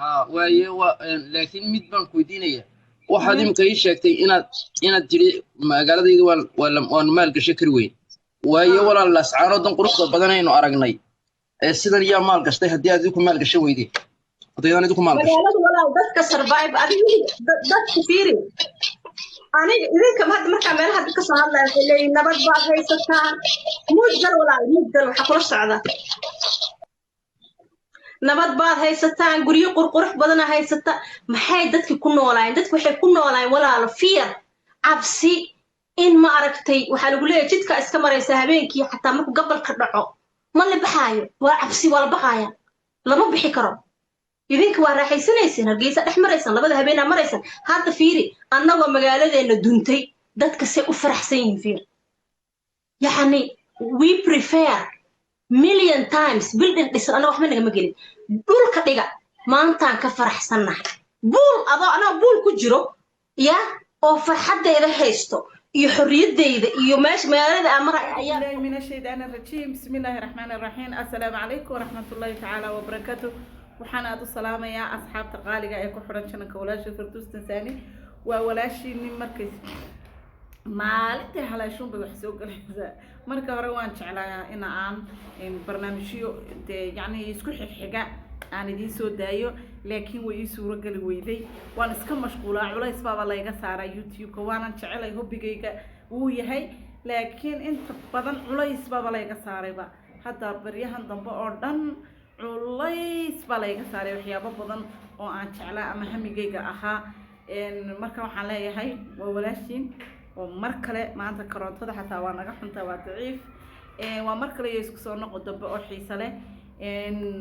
waaye laakiin mid baan ku weydiinaya waxaad imika ii sheegtay inaad tiri magaaladayda waan maalgasho kari weyn waaye walaal lascaanodan quruxda badan aynu aragnay sidan yaa maal gashtay haddii aad idinku maal gasho weydeen haddaydan idinku maal gasho magaalada walaal dadka survive adiga dadka fiiri aniga idinka hadda markaa meelaha dadka soo hadlaya waxay leeyihin nabad baad haysataan mudgal walaal mudgal waxa kula socda nabad baad haysataan guryo qurqurux badan haysataan maxay dadki ku noolaayeen dadku waxay ku noolaayeen walaalo fear cabsi in ma aragtay waxa lagu leeyahay jidka iska maraysa habeenkii xataa markuu gabalka dhaco ma la baxaayo waa cabsi waa la baqaaya lama bixi karo idinka waa raaxaysanaysan hargeysa dhex maraysan labada habeen maraysan hadda fiiri annagoo magaaladeena duntay dadka say u faraxsan yihiin fiir yani we prefer million times building dhisan anaa waxba nagama gelin dhulka dhiga maantaan ka faraxsannahay buul adoo anaa buul ku jiro ya oo farxaddeeda haysto iyo xorriyaddeeda iyo meesha magaalada amara ayaa min ashaytaan arrajiim bismillaahi raxmaani raxiim assalaamu calaykum waraxmatullaahi tacaala wabarakaatu waxaan aad u salaamayaa asxaabta qaaliga ee ku xiran channelka walaasha Firdaws Tansaani waa walaashiini markay maalintii halaashuun bay wax soo galaysaa marka hore waan jeclaa in aan barnaamijyo yani isku xigxiga aan idin soo daayo laakiin way ii suuro gali weyday waan iska mashquulaa culays baaba layga saaraa YouTube-ka waanan jecelay hobbigayga uu yahay laakiin inta badan culays baaba layga saarayba hadda baryahan dambe oo dhan culays baa layga saaray waxyaabo badan oo aan jeclaa ama hamigayga ahaa marka waxaan leeyahay waa walaashiin ومر كله ما أنت كرنت هذا حتى وأنا قحنت وضعيف ومر كله يسكت صورنا قدام بأوحي سله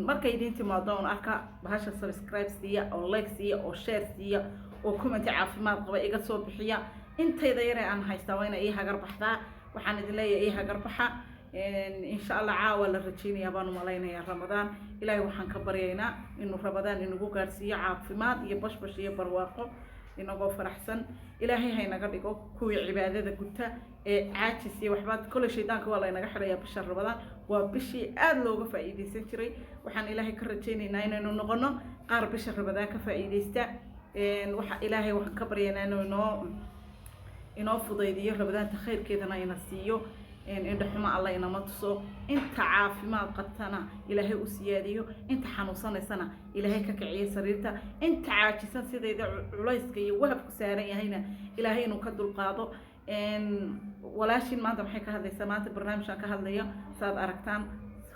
مر كيدين تماضون أركا بهاش سبسكرايب سيا أو لايك سيا أو شير سيا أو كومنت عارف ما قبل إيجا صوب بحيا أنت إذا يرى عن هايستوين إيها قربحتا وحنا دليل إيها قربحة إن شاء الله عاول الرجيني يبانو ملاينا يا رمضان إلهي وحن كبرينا إنه رمضان إنه جوكر سيا عارف ما يبش بش يبرواقه إنه فرحسن إلهي هاي نقديكو كوي عبادة قلتها عاجسي وحبات كل شيء دانك والله نجحر يا بشر رمضان وبشي أدلو كفايدة سنتري وحن إلهي كرتيني ناين إنه نغنى قارب بشر رمضان كفايدة استا وح إلهي وح كبرينا إنه فضيدية رمضان تخير كذا ناين السيو إن رحمة الله إن ما تصو أنت عافي ما قدتنا إلهي أسياديو أنت حنوصنا سنة إلهي ككعية سريرتا أنت عاجسان سيدا إذا علايسك يوهب كسارين هنا إلهي إنه كدو القاضو ولاشين ما دم حكا هذا السماعات برنامج كهذا صاد أركتان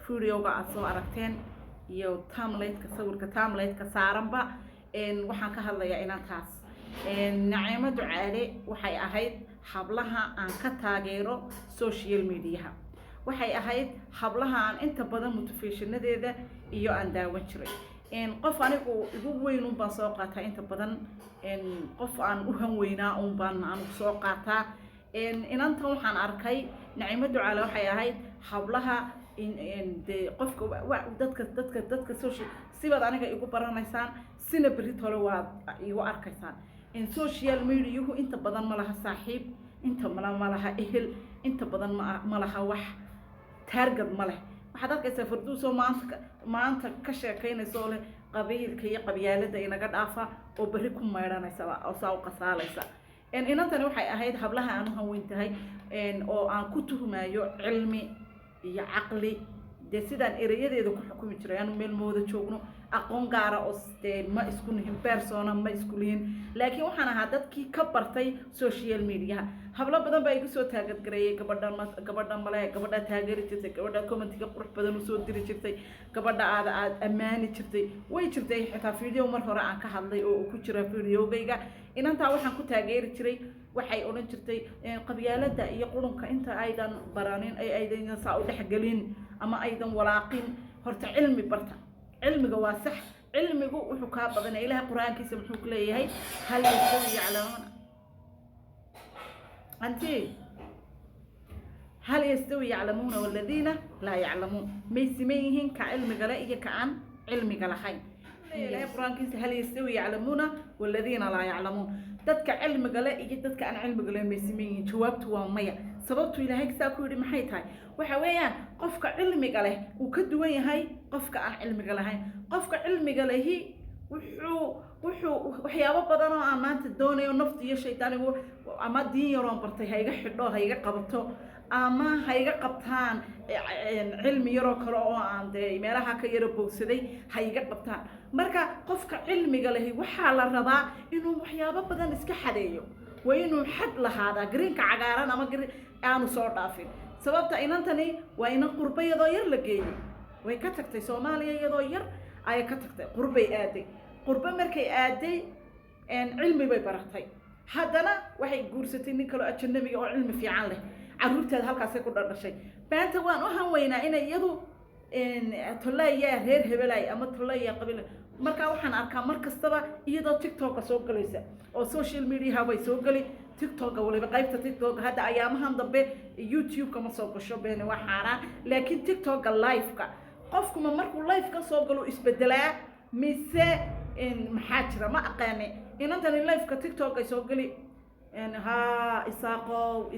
فوريو قاعد صو أركتين يو تامليت كسور كتامليت كسارمبا وحن كهذا يا إنا تاس نعمة دعالي وحي أهيد حبلها عن كتاجيرو سوشيال ميديا وحي أهيد حبلها عن أنت بدل موتيفيشن ده إيو عن داوتشري قف أنا يقول وين بساقتها أنت بدل قف عن وهم وينا بان عن ساقتها أنت وحن أركي نعمة دعالي وحي أهيد حبلها قف دتك سوشيال سيبت أنا يقول برا نيسان سنة بريت هلوا يقول أركيسان إن سوشيال ميديا هو أنت بدن ما لها صاحب أنت ما لها أهل أنت بدن ما لها وح ترجع ما له وحدك سافرتوا ما أنت كشة كين سوله قبيل كي قبيلة ده إنك قد عفا وبريكم ما يرانا سوا أو سوا قصالة سا إن أنت نوحي أهيد حبلها أنه هو انتهي إن أو عن كتب ما علمي يا عقلي ده سيدان إريد يدو كحكومي تريان ميل موضة شغنو أقون قارة أستين ما إسكونهم بيرسونا ما إسكولين لكن وحنا هادات كي كبرتي سوشيال ميديا هبلا بدن بايقو سو تاقت قرأي كبردان ملاي كبردا تاقري ترتي كبردا كومنتي قروح بدن سو ديري ترتي كبردا عاد أماني ترتي وي ترتي حتى فيديو مرهورة عن كهالي أو كتيرا فيديو بيقا إن أنت وحن كو تاقري تري waxay oran jirtay qabyaalada iyo qulunka inta aydan baranin ay aydan saa u dhaxgalin ama aydan walaaqin horta cilmi barta cilmiga waa sax cilmigu wuxuu ka badan ilaahay quraankiisa wuxuu ku leeyahay hal yasawi ya'lamun anti hal yasawi ya'lamun walladina la ya'lamun maysimayhin ka cilmiga la iyo ka aan cilmiga lahayn ilaahay quraankiisa hal yasawi ya'lamuna walladina la ya'lamun dadka cilmiga leh iyo dadka aan cilmiga leh meesimiin jawaabtu waa maya sababtu ilaahay saa ku yiri maxay tahay waxa weeyaan qofka cilmiga leh uu ka duwan yahay qofka aan cilmiga lahayn qofka cilmiga lehi waxyaabo badan oo aan maanta doonayo nafta iyo shaytaanigu ama diin yaroon bartay ha iga xidho ha iga qabato ama ha iga qabtaan cilmi yaroo kale oo aan dee meelaha ka yaro bogsaday ha iga qabtaan marka qofka cilmiga lehi waxaa la rabaa inuu waxyaabo badan iska xadeeyo waa inuu xad lahaadaa greenka cagaaran ama aanu soo dhaafin sababta inantani waa inan qurba iyadoo yar la geeyey way ka tagtay Soomaaliya iyadoo yar ayay ka tagtay qurbay aaday qurba markay aaday cilmi bay baratay haddana waxay guursatay nin kale ajnabi oo cilmi fiican leh caruurteed halkaas ku dhashay baanta waan u hanweynaa inay iyadu tolaya reer hebelay ama tolaya qabiil marka waxaan arkaa mar kastaba iyadoo TikTok soo galaysa oo social media way soo gali TikTok waliba qaybta TikTok hadda ayaamahan dambe YouTube kama soo gasho been waa xaraan laakiin TikTok live ka qofkuma markuu live ka soo galo isbedelaa mise maxaa jira ma aqaane inantan live ka TikTok ay soo gali ها إساقو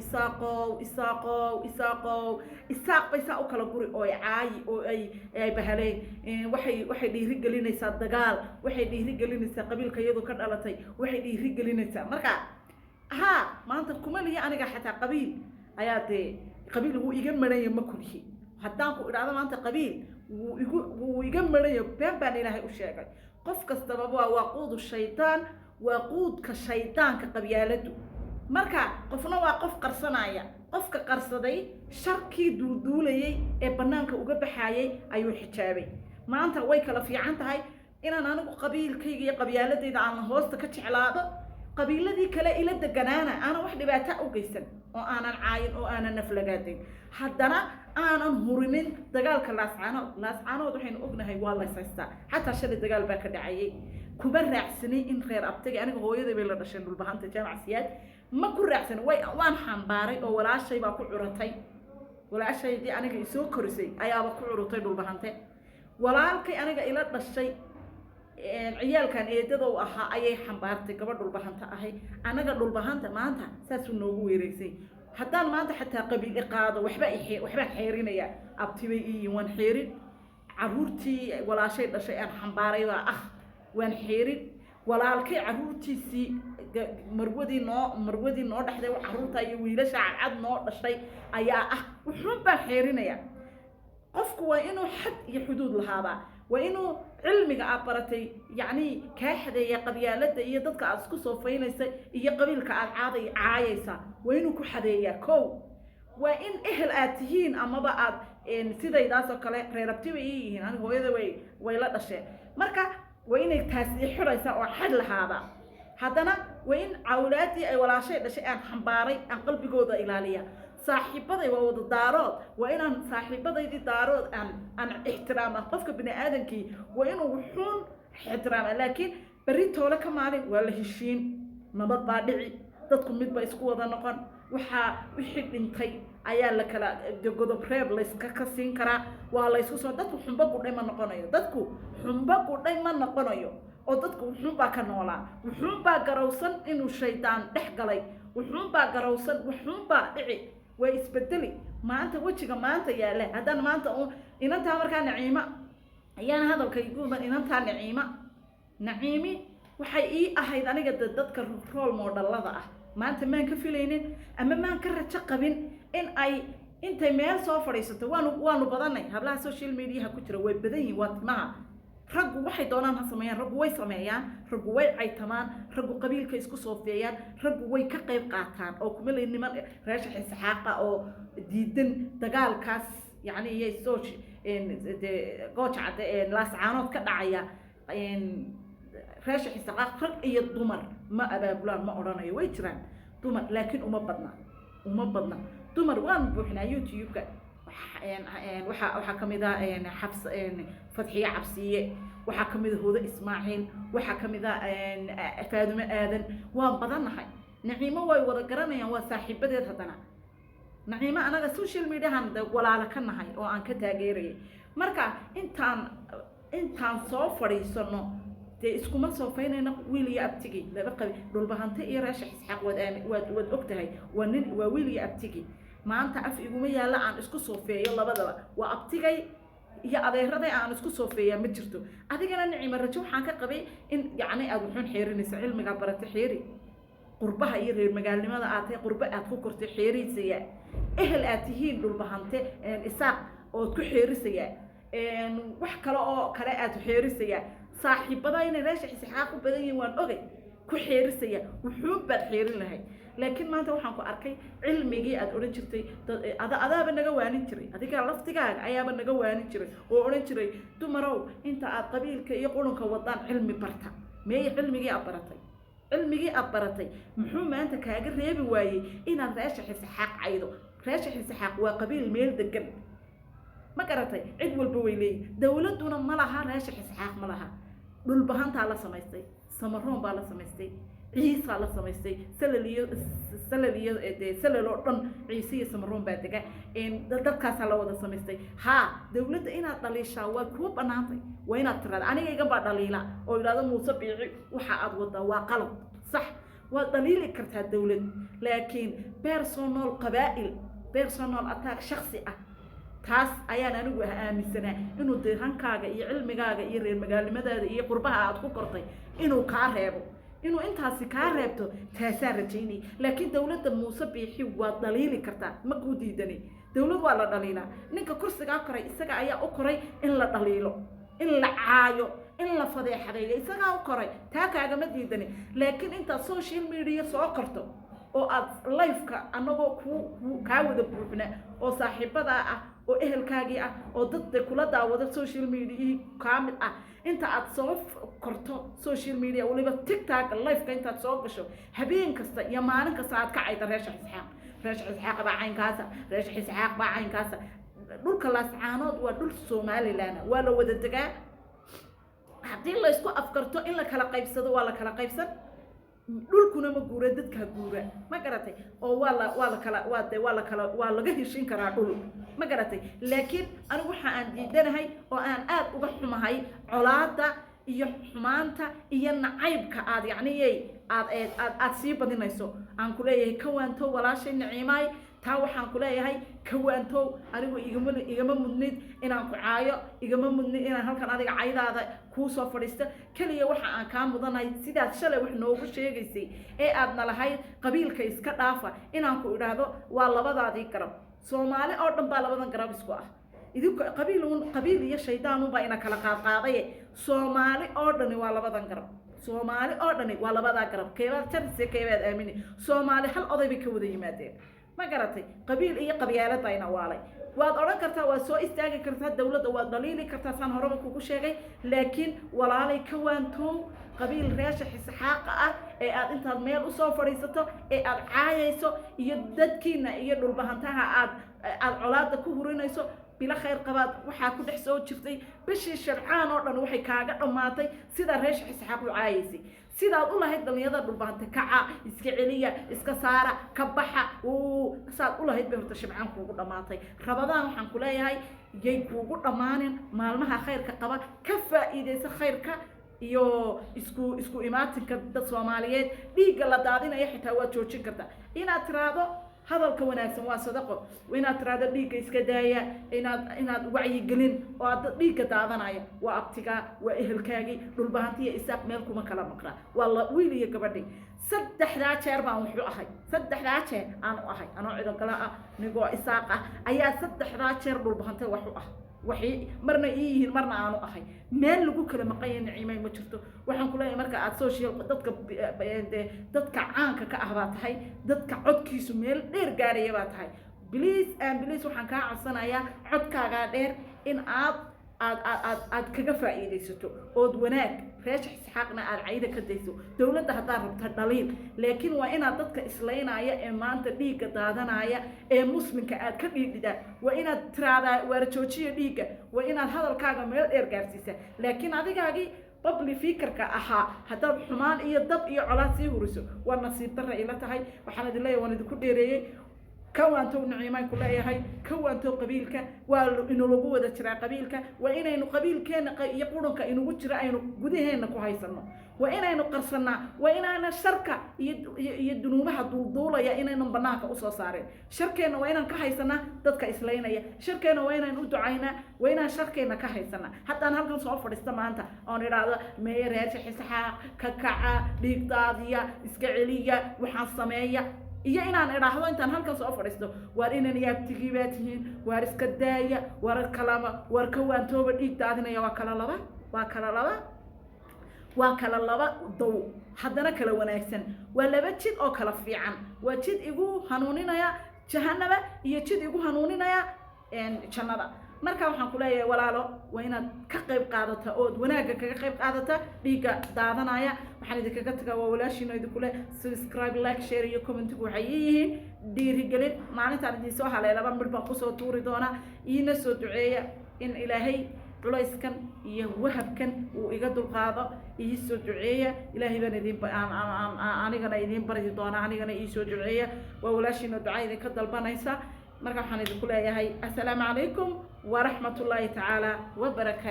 إساق بس أو كلا قري أو عاي أو أي بهالي واحد يرجع لنا يساد دجال واحد يرجع لنا يساد قبيل كيدو كان على تي واحد يرجع لنا يساد مركا ها ما أنت كمان هي أنا حتى قبيل آياتي قبيل هو يجمعنا يوم كل شيء حتى إذا ما أنت قبيل ويجمعنا يوم بين إلهي وشيء قف كاستبابوا وقود الشيطان وقود كشيطان كقبيالته marka qofna waa qof qarsanaya qofka qarsaday sharkii duulduulayay ee banaanka uga baxayay ayuu xijaabay maanta way kala fiican tahay inaan anigu qabiilkayga iyo qabiyaaladeyda aan hoosta ka jeclaado qabiiladii kale ila deganaana ana wax dhibaato u geysan oo aanan caayin oo aanan naflagaadin haddana aanan hurinin dagaalka laascaanood waxaynu ognahay waa la haystaa xataa shalay dagaal baa ka dhacayay kuma raacsani in reer abtagi aniga hooyaday bay la dhasheen dhulbahanta jaamacsiyaad ma ku raacsan waan xambaaray oo walaashay baa ku curatay walaashaydii aniga isoo korisay ayaaba ku curutay dhulbahante walaalkay aniga ila dhashay ciyaalkan eedada u ahaa ayay xambaartay gabadh dhulbahanta ahay anaga dhulbahanta maanta saasuu noogu weereysay haddaan maanta xataa qabiil qaado waxba xeerinaya abtibay iyo waan xeerin caruurtii walaashay dhashay aan xambaaray baa waan xeerin walaalkay caruurtiisii marwadii noo dhaxday caruurta iyo wiilasha cadcad noo dhashay ayaa wuxuun baan xeerinaya qofku waa inuu xad iyo xuduud lahaadaa waa inuu cilmiga aad baratay yacni kaa xadeeya qabyaalada iyo dadka aad isku soo faynaysa iyo qabiilka aad caayaysa waa inuu ku xadeeyaa kow waa in ehel aad tihiin amaba aad sidaydaas oo kale reer abti bay yihiin aniga hooyada way la dhasheen marka waa inay taasi xiraysa oo xad lahaada haddana waa in awlaadii ay walaashay dhashay aan xambaaray aan qalbigooda ilaaliya saaxiibaday waa wada daarood waa inaan saaxiibadaydii daarood aan ixtiraama qofka bini aadankii waa inuu wuxuun ixtiraama laakiin berri toole ka maalin waa la heshiin nabad baa dhici dadku midba isku wada noqon waxaa wixii dhintay ayaa la kala godob reeb layska ka siin karaa waa laysku soo dadku xumba gudhay ma noqonayo oo dadku wuxuun baa ka noolaa wuxuun baa garowsan inuu shaydaan dhex galay wuxuun baa garowsan wuxuun baa dhici way isbedeli maanta wajiga maanta yaala haddaan maanta inantaa markaa naciima ayaan hadalkayguuban inantaa naciimi waxay ii ahayd aniga dadka role modellada maanta maan ka filaynin ama maan ka rajo qabin in ay intay meel soo fadhiisato waanu badanay hablaha social media ku jira way badan yihiin waa timaha raggu waxay doonaan ha sameeyaan raggu way sameeyaan raggu way caytamaan raggu qabiilka isku soofeeyaan raggu way ka qayb qaataan oo kuma leeyin niman reesha xisxaaqa oo diidan dagaalkaas yacni iyo gooja cadde laascaanood ka dhacaya reesha xisxaaq rag iyo dumar ma abaabulaan ma odhanayo way jiraan dumar laakiin uma badna dumar waan buuxinaa YouTube-ka waxaa kamid xabs fadxiye cabsiye waxaa kamid hoodo ismaaciil waxaa kamid faadumo aadan waan badanahay naciimo way wada garanayaan waa saaxiibadeed haddana naciimo anaga social mediahan walaala ka nahay oo aan ka taageerayay marka intaan soo fadhiisano dee iskuma soo faynayna wiil iyo abtigi laba qabi dhulbahante iyo reesha xisxaaq waad ogtahay waa wiil iyo abtigi maanta af iguma yaala aan isku soofeeyo labadaba waa abtigay iyo adeerada aan isku soofeeyaa ma jirto adigana nicimo rajo waxaan ka qabay in yacni aad wuxuun xeerinaysa cilmiga barata xeeri qurbaha iyo reer magaalnimada aad tahay qurba aad ku kortay xeerisaya ehel aad tihiin dhulbahante isaaq ood ku xeerisaya wax kale oo kale aad xeerisaya saaxiibada inay reesha xisxaaq u badan yihiin waan ogay ku xeerisaya wuxuu baad xeerin lahay laakiin maanta waxaan ku arkay cilmigii aad oran jirtay adaaba naga waanin jiray adiga laftigaaga ayaaba naga waanin jiray oo oran jiray dumarow inta aad qabiilka iyo qulunka wadaan cilmi barta meey cilmigii aad baratay cilmigii aad baratay muxuu maanta kaaga reebi waayey inaad reesha xisxaaq caydo reesha xisxaaq waa qabiil meel degan ma garatay cid walba way leeyihiin dawladuna ma laha reesha xisxaaq ma laha dhulbahantaa la samaystay samaroon baa la samaystay ciisa la samaystay salal iyo salal oo dhan ciise iyo samaroon baa dega dadkaasaa la wada samaystay haa dawladda inaad dhaliishaa waa kuwa banaantay waa inaad tiraada aniga igan baa dhaliila oo yidhahdo muuse biici waxa aad wadaa waa qalab sax waad dhaliili kartaa dawlad laakiin personal qabaa'il personal attack shakhsi ah taas ayaan anigu aaminsanaa inuu deegankaaga iyo cilmigaaga iyo reer magaalnimadaada iyo qurbaha aad ku kortay inuu kaa reebo inuu intaasi kaa reebto taasaa rajaynay laakiin dawladda muuse biixi waad dhaliili kartaa ma kuu diidani dawlad waa la dhaliilaa ninka kursigaa koray isaga ayaa u koray in la dhaliilo in la caayo in la fadeexadeeyo isagaa u koray taa kaagama diidani laakiin intaad social media soo korto oo aad live-ka annagoo kaa wada buuxna oo saaxiibadaa ah oo ehelkaagii ah oo dadda kula daawada social media kaa mid ah inta aad soo korto social media waliba tiktok live-ka intaad soo gasho habeen kasta iyo maalin kasta aad ka cayda reesha xisxaaq baa caynkaasa reesha xisxaaq baa caynkaasa dhulka laascaanood waa dhul somaliland waa la wada degaa haddii la isku afkarto in la kala qaybsado waa la kala qaybsan dhulkuna ma guura dadka guura ma garatay oo waa laga heshin karaa dhul ma garatay laakiin anigu waxa aan diidanahay oo aan aad uga xumahay colaada iyo xumaanta iyo nacaybka aad yacniyey aad sii badinayso aan ku leeyahay kawaanto walaashay niciimaay taa waxaan ku leeyahay kawaantow anigu igama mudnid inaan ku caayo igama mudnid inaan halkan adiga caydaada kuu soo fadhiisto keliya waxa aan kaa mudanahay sidaad shalay wax noogu sheegaysay ee aadna lahayd qabiilka iska dhaafa inaan ku idhaahdo waa labadaadii garab soomaali oo dhan baa labadan garab isku ah idinku qabiil iyo shaydaan baa ina kala qaadqaadaye soomaali oo dhani waa labadan garab soomaali oo dhani waa labadaa garab keebaad jarise keebaad aamini soomaali hal oday bay ka wada yimaadeen ma garatay qabiil iyo qabyaalad baa ina waalay waad odhan kartaa waad soo istaagi kartaa dawladda waad dhaliili kartaa saan horeba kugu sheegay laakiin walaalay kawaantow qabiil reesha xisxaaqa ah ee aad intaad meel usoo fadhiisato ee aad caayayso iyo dadkiina iyo dhulbahantaha aad colaada ku hurinayso bila khayr qabaad waxaa ku dhex soo jirtay bishii sharcaan oo dhan waxay kaaga dhammaatay sida reesha xisxaaq u caayaysay sidaad u lahayd dhalinyarada dhulbahante kaca iska celiya iska saara ka baxa saad u lahayd bay horta shibcaan kuugu dhammaatay rabadaan waxaan ku leeyahay yay kuugu dhammaanin maalmaha khayrka qaba ka faa'iidaysa khayrka iyo isku imaatinka dad Soomaaliyeed dhiigga la daadinaya xitaa waa joojin kartaa inaad tiraado hadalka wanaagsan waa sadaqo inaad tiraado dhiigga iska daaya inaad wacyi gelin oo aad dhiigga daadanaya waa abtiga waa ehelkaagi dhulbahantiya isaaq meel kuma kala maqra waa wiil iyo gabadhi saddexdaa jeer baan wuxuu ahay saddexdaa jeer aan u ahay anoo ciidan kala ah nigoo isaaq ah ayaa saddexdaa jeer dhulbahantay wax u ah waxay marna yihiin marna aanu ahay meel lagu kala maqan niciimay ma jirto waxaan ku leeyahay marka aad social dadka caanka ka ah baa tahay dadka codkiisu meel dheer gaaraya baa tahay please waxaan kaa codsanayaa codkaaga dheer in aad kaga faa'iidaysato ood wanaag reesha xisxaaqna aad cayda ka dayso dawladda haddaa rabta dhaliil laakiin waa inaad dadka islaynaya ee maanta dhiigga daadanaya ee muslimka aad ka dhiidhidaa waa inaad tiraadaa waara joojiya dhiigga waa inaad hadalkaaga meel dheer gaarsiisa laakiin adigaagii public fikirka ahaa haddaad xumaan iyo dab iyo colaad sii huriso waa nasiib darra ila tahay waxaan idin leeyahay waan idinku dheereeyey كوانتو نعيمان كلها هاي كوانتو قبيلك وإنه لجوه ذا شراء قبيلك وإنه قبيل كان يقولون كإنه وجرا إنه جودهن كويسنا وإنه قرصنا وإنه الشركة يدنوبها دولة يا إنه بناك أساسارين شركة وإنه كهيسنا ضدك إسلامنا يا شركة وإنه ندعينا وإنه شركة كهيسنا حتى أنا هلكن صوفر استمانتا أنا هذا مير حسحة ككعة ديكتاتية إسكعيلية وحصمية iyo inaan idhaahdo intaan halkan soo fadhiisto waar inaan yaabtigi baa tihiin waar iska daaya waar kalaba waar ka waantooba dhiig daadinaya waa kala laba dow haddana kala wanaagsan waa laba jid oo kala fiican waa jid igu hanuuninaya jahannaba iyo jid igu hanuuninaya jannada marka waxaan ku leeyahay walaalo waa inaad ka qayb qaadata oo wanaaga kaga qayb qaadata dhiiga daadanaya waxaan idinkaga tagaa waa walaashiina idinku le subscribe like share iyo comment waxay yihiin dhiirigelin maalintaan idin soo haleelaba mid baan kusoo tuuri doonaa iina soo duceeya in ilaahay culayskan iyo wahabkan uu iga dulqaado ii soo duceeya ilaahay baan anigana idin bari doonaa anigana ii soo duceeya waa walaashiina ducaa idinka dalbanaysa marka waxaan idinku leeyahay assalaamu calaykum ورحمة الله تعالى وبركاته.